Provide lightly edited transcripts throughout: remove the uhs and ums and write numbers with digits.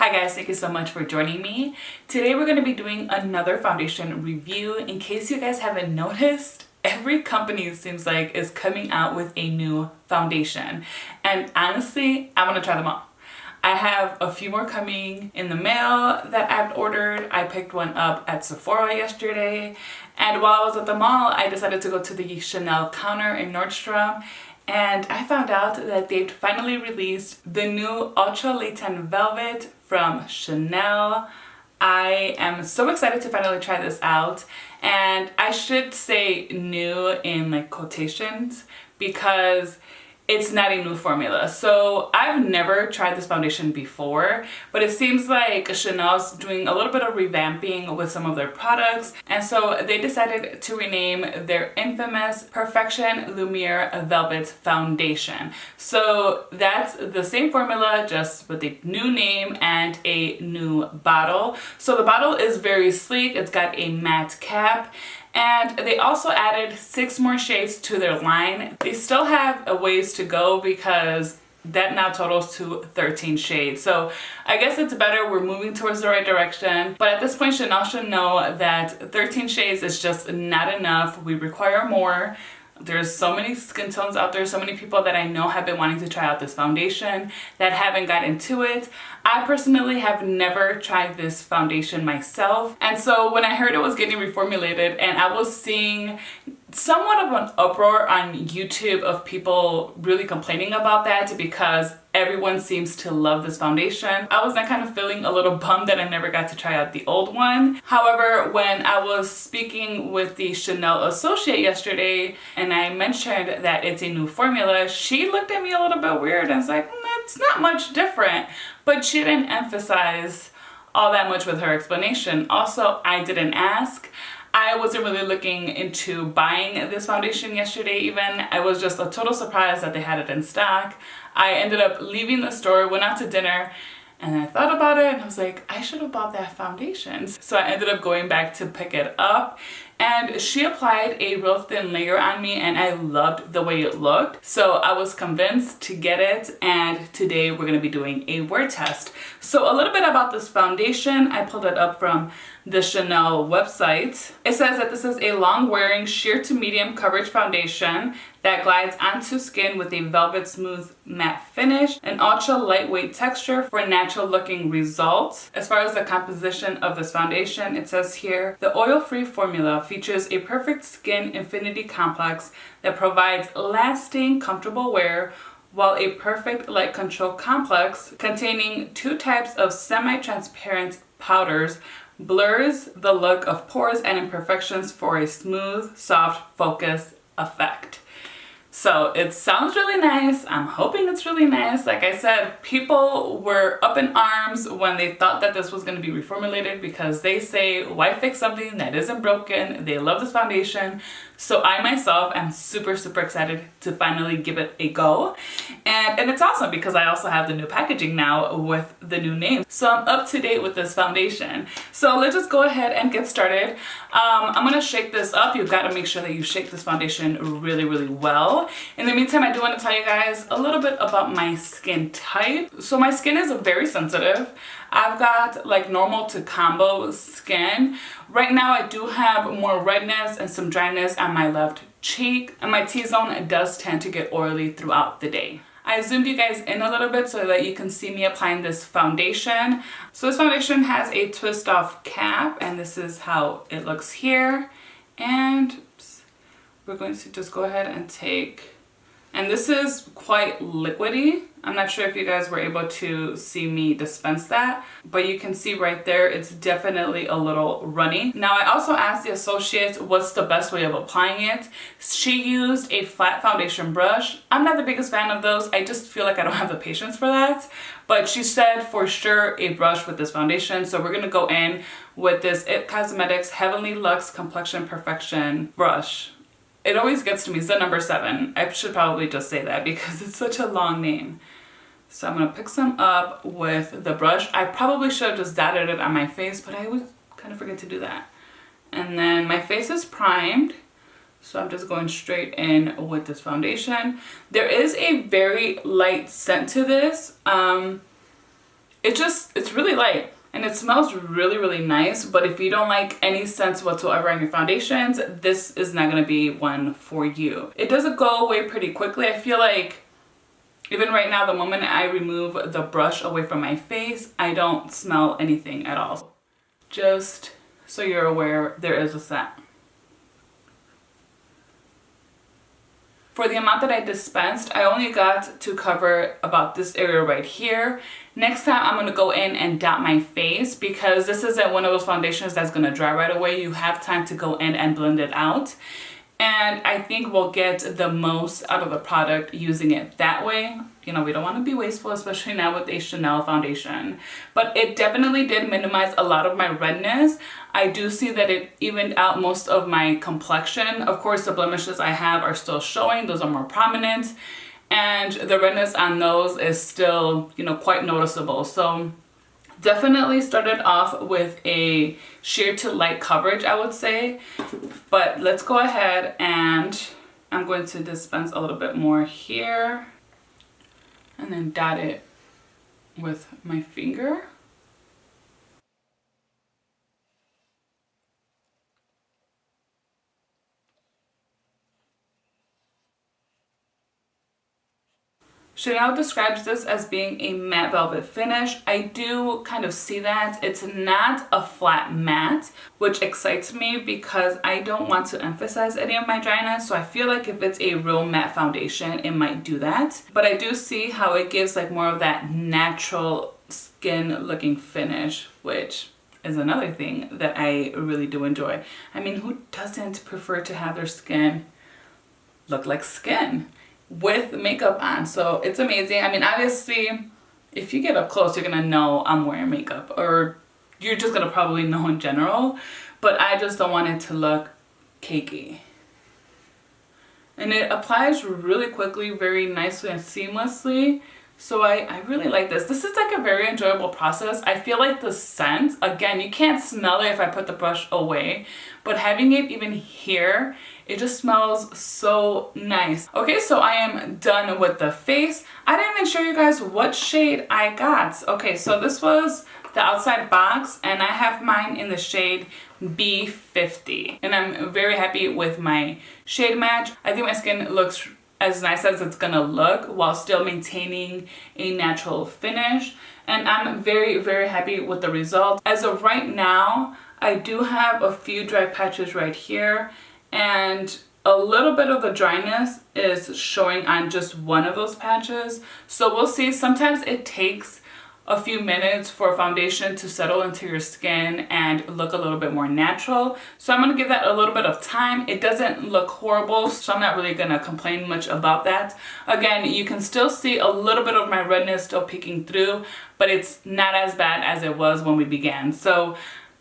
Hi guys, thank you so much for joining me. Today we're going to be doing another foundation review. In case you guys haven't noticed, every company seems like is coming out with a new foundation. And honestly, I want to try them all. I have a few more coming in the mail that I've ordered. I picked one up at Sephora yesterday. And while I was at the mall, I decided to go to the Chanel counter in Nordstrom. And I found out that they've finally released the new Ultra Le Teint Velvet from Chanel. I am so excited to finally try this out. And I should say new in like quotations because it's not a new formula. So I've never tried this foundation before, but it seems like Chanel's doing a little bit of revamping with some of their products. And so they decided to rename their infamous Perfection Lumiere Velvet Foundation. So that's the same formula, just with a new name and a new bottle. So the bottle is very sleek. It's got a matte cap. And they also added 6 more shades to their line. They still have a ways to go because that now totals to 13 shades. So I guess it's better, we're moving towards the right direction. But at this point, Chanel should know that 13 shades is just not enough. We require more. There's so many skin tones out there, so many people that I know have been wanting to try out this foundation that haven't got into it. I personally have never tried this foundation myself. And so when I heard it was getting reformulated and I was seeing somewhat of an uproar on YouTube of people really complaining about that because everyone seems to love this foundation, I was then kind of feeling a little bummed that I never got to try out the old one. However, when I was speaking with the Chanel associate yesterday and I mentioned that it's a new formula, she looked at me a little bit weird and was like, it's not much different. But she didn't emphasize all that much with her explanation. Also, I didn't ask. I wasn't really looking into buying this foundation yesterday even. I was just a total surprise that they had it in stock. I ended up leaving the store, went out to dinner, and I thought about it and I was like, I should have bought that foundation. So I ended up going back to pick it up. And she applied a real thin layer on me and I loved the way it looked. So I was convinced to get it, and today we're gonna be doing a wear test. So a little bit about this foundation. I pulled it up from the Chanel website. It says that this is a long-wearing sheer to medium coverage foundation that glides onto skin with a velvet smooth matte finish, an ultra lightweight texture for natural looking results. As far as the composition of this foundation, it says here, the oil-free formula features a perfect skin infinity complex that provides lasting, comfortable wear, while a perfect light control complex containing 2 types of semi-transparent powders blurs the look of pores and imperfections for a smooth, soft, focused effect. So it sounds really nice. I'm hoping it's really nice. Like I said, people were up in arms when they thought that this was going to be reformulated because they say, why fix something that isn't broken? They love this foundation. So I myself am super excited to finally give it a go. And it's awesome because I also have the new packaging now with the new name. So I'm up to date with this foundation. So let's just go ahead and get started. I'm going to shake this up. You've got to make sure that you shake this foundation really well. In the meantime, I do want to tell you guys a little bit about my skin type. So my skin is very sensitive. I've got like normal to combo skin. Right now I do have more redness and some dryness on my left cheek, and my T-zone does tend to get oily throughout the day. I zoomed you guys in a little bit so that you can see me applying this foundation. So this foundation has a twist off cap, and this is how it looks here. And we're going to just go ahead and take, and this is quite liquidy. I'm not sure if you guys were able to see me dispense that, but you can see right there, it's definitely a little runny. Now I also asked the associate what's the best way of applying it. She used a flat foundation brush. I'm not the biggest fan of those. I just feel like I don't have the patience for that. But she said for sure a brush with this foundation. So we're gonna go in with this IT Cosmetics Heavenly Luxe Complexion Perfection brush. It always gets to me, it's the number 7. I should probably just say that because it's such a long name. So I'm gonna pick some up with the brush. I probably should have just dotted it on my face, but I always kind of forget to do that. And then my face is primed, so I'm just going straight in with this foundation. There is a very light scent to this. it's really light. And it smells really, really nice, but if you don't like any scents whatsoever on your foundations, this is not gonna be one for you. It doesn't go away pretty quickly. I feel like even right now, the moment I remove the brush away from my face, I don't smell anything at all. Just so you're aware, there is a scent. For the amount that I dispensed, I only got to cover about this area right here. Next time I'm gonna go in and dot my face because this isn't one of those foundations that's gonna dry right away. You have time to go in and blend it out. And I think we'll get the most out of the product using it that way. You know, we don't want to be wasteful, especially now with a Chanel foundation. But it definitely did minimize a lot of my redness. I do see that it evened out most of my complexion. Of course, the blemishes I have are still showing. Those are more prominent. And the redness on those is still, you know, quite noticeable. So definitely started off with a sheer to light coverage, I would say. But let's go ahead and I'm going to dispense a little bit more here and then dot it with my finger. Chanel describes this as being a matte velvet finish. I do kind of see that. It's not a flat matte, which excites me because I don't want to emphasize any of my dryness. So I feel like if it's a real matte foundation, it might do that. But I do see how it gives like more of that natural skin looking finish, which is another thing that I really do enjoy. I mean, who doesn't prefer to have their skin look like skin with makeup on? So it's amazing. I mean, obviously, if you get up close, you're gonna know I'm wearing makeup, or you're just gonna probably know in general, but I just don't want it to look cakey. And it applies really quickly, very nicely and seamlessly. So I really like this. This is like a very enjoyable process. I feel like the scent, again, you can't smell it if I put the brush away, but having it even here, it just smells so nice. Okay, so I am done with the face. I didn't even show you guys what shade I got. Okay, so this was the outside box and I have mine in the shade B50. And I'm very happy with my shade match. I think my skin looks as nice as it's gonna look while still maintaining a natural finish. And I'm very, very happy with the result. As of right now, I do have a few dry patches right here, and a little bit of the dryness is showing on just one of those patches. So we'll see. Sometimes it takes a few minutes for foundation to settle into your skin and look a little bit more natural. So I'm gonna give that a little bit of time. It doesn't look horrible, so I'm not really gonna complain much about that. Again, you can still see a little bit of my redness still peeking through, but it's not as bad as it was when we began. So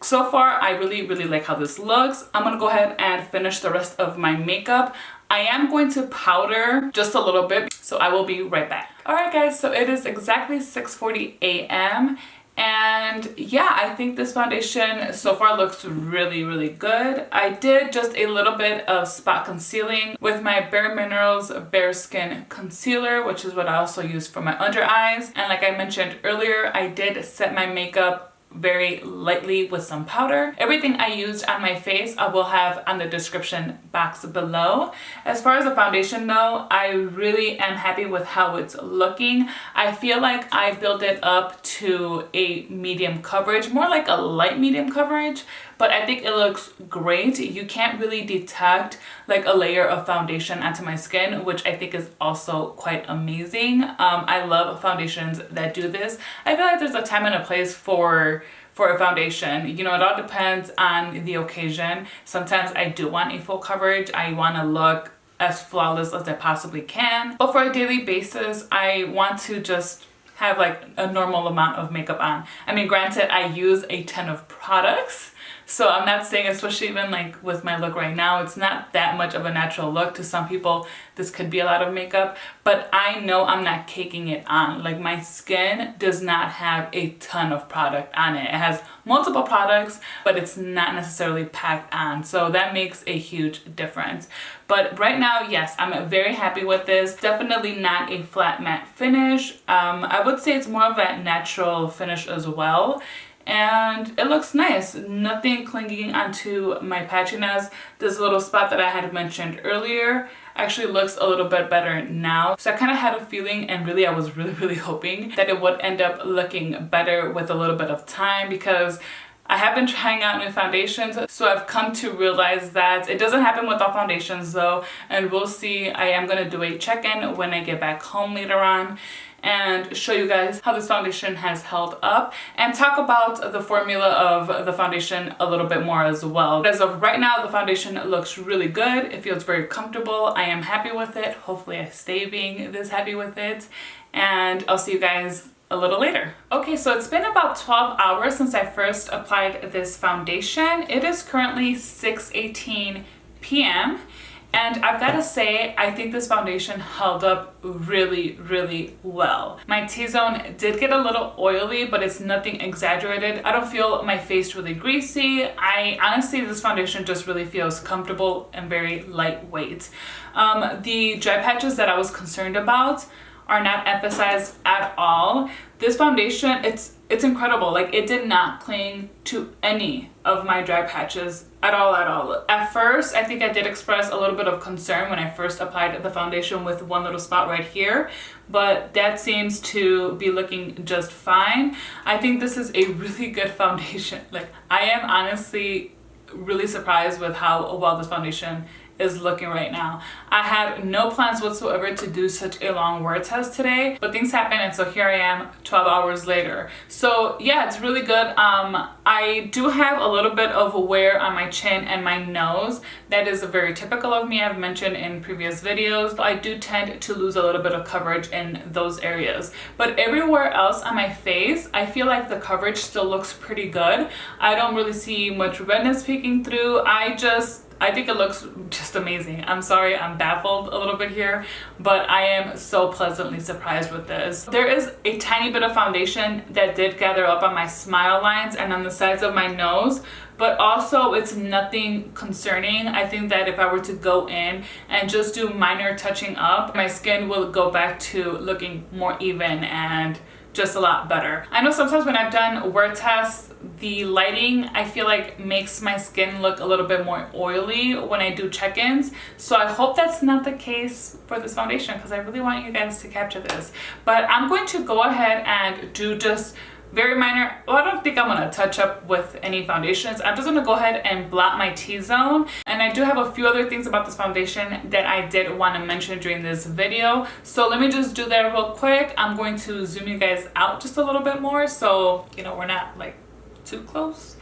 far, I really, really like how this looks. I'm gonna go ahead and finish the rest of my makeup. I am going to powder just a little bit, so I will be right back. All right, guys, so it is exactly 6:40 a.m. And yeah, I think this foundation so far looks really, really good. I did just a little bit of spot concealing with my Bareminerals Bareskin concealer, which is what I also use for my under eyes. And like I mentioned earlier, I did set my makeup very lightly with some powder. Everything I used on my face I will have on the description box below. As far as the foundation though, I really am happy with how it's looking. I feel like I built it up to a medium coverage, more like a light medium coverage, but I think it looks great. You can't really detect like a layer of foundation onto my skin, which I think is also quite amazing. I love foundations that do this. I feel like there's a time and a place for a foundation. You know, it all depends on the occasion. Sometimes I do want a full coverage. I want to look as flawless as I possibly can. But for a daily basis, I want to just have like a normal amount of makeup on. I mean, granted, I use a ton of products, So I'm not saying, especially even like with my look right now, it's not that much of a natural look. To some people, this could be a lot of makeup, but I know I'm not caking it on. Like my skin does not have a ton of product on it. It has multiple products, but it's not necessarily packed on. So that makes a huge difference. But right now, yes, I'm very happy with this. Definitely not a flat matte finish. I would say it's more of a natural finish as well. And it looks nice. Nothing clinging onto my patchiness. This little spot that I had mentioned earlier actually looks a little bit better now. So I kind of had a feeling, and really I was really hoping that it would end up looking better with a little bit of time, because I have been trying out new foundations, so I've come to realize that it doesn't happen with all foundations though, and we'll see. I am going to do a check-in when I get back home later on and show you guys how this foundation has held up and talk about the formula of the foundation a little bit more as well. As of right now, the foundation looks really good. It feels very comfortable. I am happy with it. Hopefully I stay being this happy with it, and I'll see you guys a little later. Okay, so it's been about 12 hours since I first applied this foundation. It is currently 6:18 p.m. and I've got to say, I think this foundation held up really well. My T-zone did get a little oily, but it's nothing exaggerated. I don't feel my face really greasy. I honestly, this foundation just really feels comfortable and very lightweight. The dry patches that I was concerned about are not emphasized at all. This foundation, it's incredible. Like, it did not cling to any of my dry patches at all. At first, I think I did express a little bit of concern when I first applied the foundation with one little spot right here, but that seems to be looking just fine. I think this is a really good foundation. Like, I am honestly really surprised with how well this foundation is looking right now. I had no plans whatsoever to do such a long wear test today, but things happened, and so here I am 12 hours later. So yeah, it's really good. I do have a little bit of wear on my chin and my nose. That is very typical of me. I've mentioned in previous videos. I do tend to lose a little bit of coverage in those areas, but everywhere else on my face, I feel like the coverage still looks pretty good. I don't really see much redness peeking through. I think it looks just amazing. I'm sorry, I'm baffled a little bit here, but I am so pleasantly surprised with this. There is a tiny bit of foundation that did gather up on my smile lines and on the sides of my nose, but also it's nothing concerning. I think that if I were to go in and just do minor touching up, my skin will go back to looking more even and just a lot better. I know sometimes when I've done wear tests, the lighting I feel like makes my skin look a little bit more oily when I do check-ins. So I hope that's not the case for this foundation, because I really want you guys to capture this. But I'm going to go ahead and do just very minor. Well, I don't think I'm gonna touch up with any foundations. I'm just gonna go ahead and blot my T-zone. And I do have a few other things about this foundation that I did want to mention during this video. So let me just do that real quick. I'm going to zoom you guys out just a little bit more, so you know we're not like too close.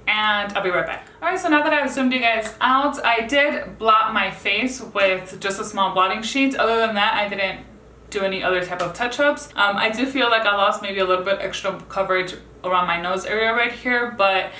And I'll be right back. All right, so now that I've zoomed you guys out, I did blot my face with just a small blotting sheet. Other than that, I didn't do any other type of touch-ups. I do feel like I lost maybe a little bit extra coverage around my nose area right here, but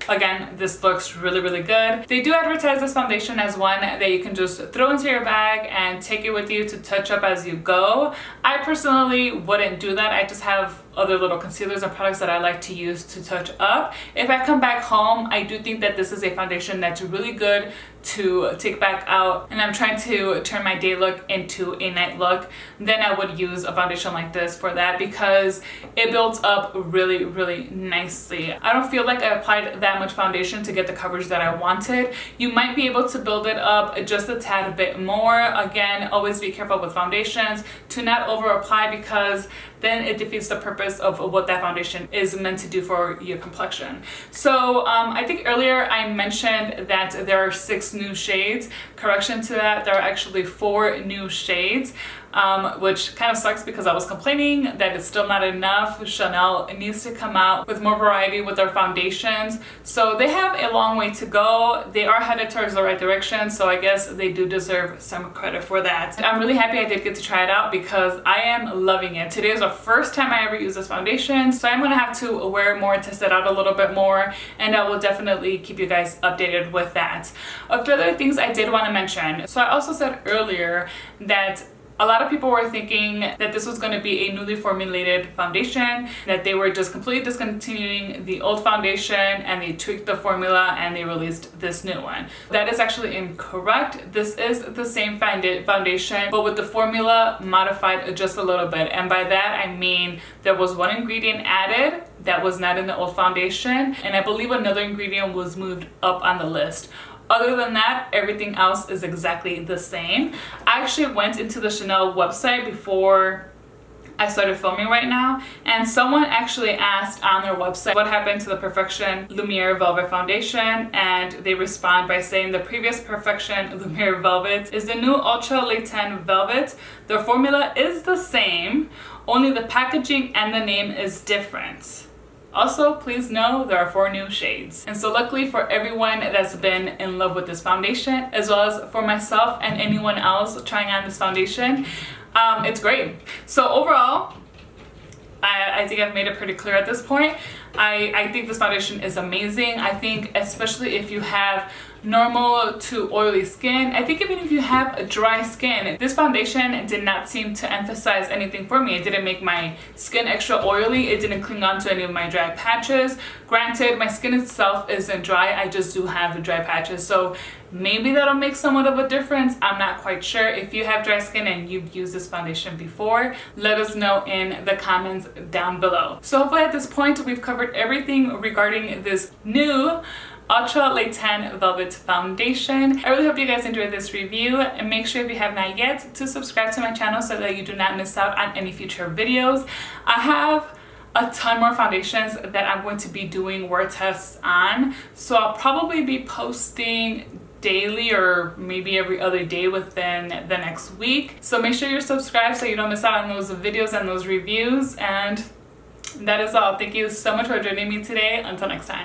again, this looks really good. They do advertise this foundation as one that you can just throw into your bag and take it with you to touch up as you go. I personally wouldn't do that. I just have other little concealers and products that I like to use to touch up. If I come back home, I do think that this is a foundation that's really good to take back out, and I'm trying to turn my day look into a night look, then I would use a foundation like this for that, because it builds up really nicely. I don't feel like I applied that much foundation to get the coverage that I wanted. You might be able to build it up just a tad bit more. Again, always be careful with foundations to not over apply, because then it defeats the purpose of what that foundation is meant to do for your complexion. So I think earlier I mentioned that there are 6 new shades. Correction to that, there are actually 4 new shades. which kind of sucks because I was complaining that it's still not enough. Chanel needs to come out with more variety with their foundations. So they have a long way to go. They are headed towards the right direction, so I guess they do deserve some credit for that. I'm really happy I did get to try it out because I am loving it. Today is the first time I ever use this foundation, so I'm gonna have to wear it more, test it out a little bit more, and I will definitely keep you guys updated with that. A few other things I did want to mention. So I also said earlier that a lot of people were thinking that this was going to be a newly formulated foundation, that they were just completely discontinuing the old foundation and they tweaked the formula and they released this new one. That is actually incorrect. This is the same foundation, but with the formula modified just a little bit. And by that I mean there was one ingredient added that was not in the old foundation, and I believe another ingredient was moved up on the list. Other than that, everything else is exactly the same. I actually went into the Chanel website before I started filming right now, and someone actually asked on their website what happened to the Perfection Lumiere Velvet Foundation, and they respond by saying the previous Perfection Lumiere Velvet is the new Ultra Le Teint Velvet. The formula is the same, only the packaging and the name is different. Also, please know there are 4 new shades. And so luckily for everyone that's been in love with this foundation, as well as for myself and anyone else trying on this foundation, it's great. So overall, I think I've made it pretty clear at this point. I think this foundation is amazing. I think especially if you have normal to oily skin, I think even if you have a dry skin, this foundation did not seem to emphasize anything for me. It didn't make my skin extra oily. It didn't cling on to any of my dry patches. Granted, my skin itself isn't dry. I just do have dry patches. So maybe that'll make somewhat of a difference. I'm not quite sure. If you have dry skin and you've used this foundation before, let us know in the comments down below. So hopefully at this point we've covered everything regarding this new Ultra Le Teint Velvet Foundation. I really hope you guys enjoyed this review, and make sure if you have not yet to subscribe to my channel so that you do not miss out on any future videos. I have a ton more foundations that I'm going to be doing wear tests on, so I'll probably be posting daily or maybe every other day within the next week. So make sure you're subscribed so you don't miss out on those videos and those reviews. And that is all. Thank you so much for joining me today. Until next time.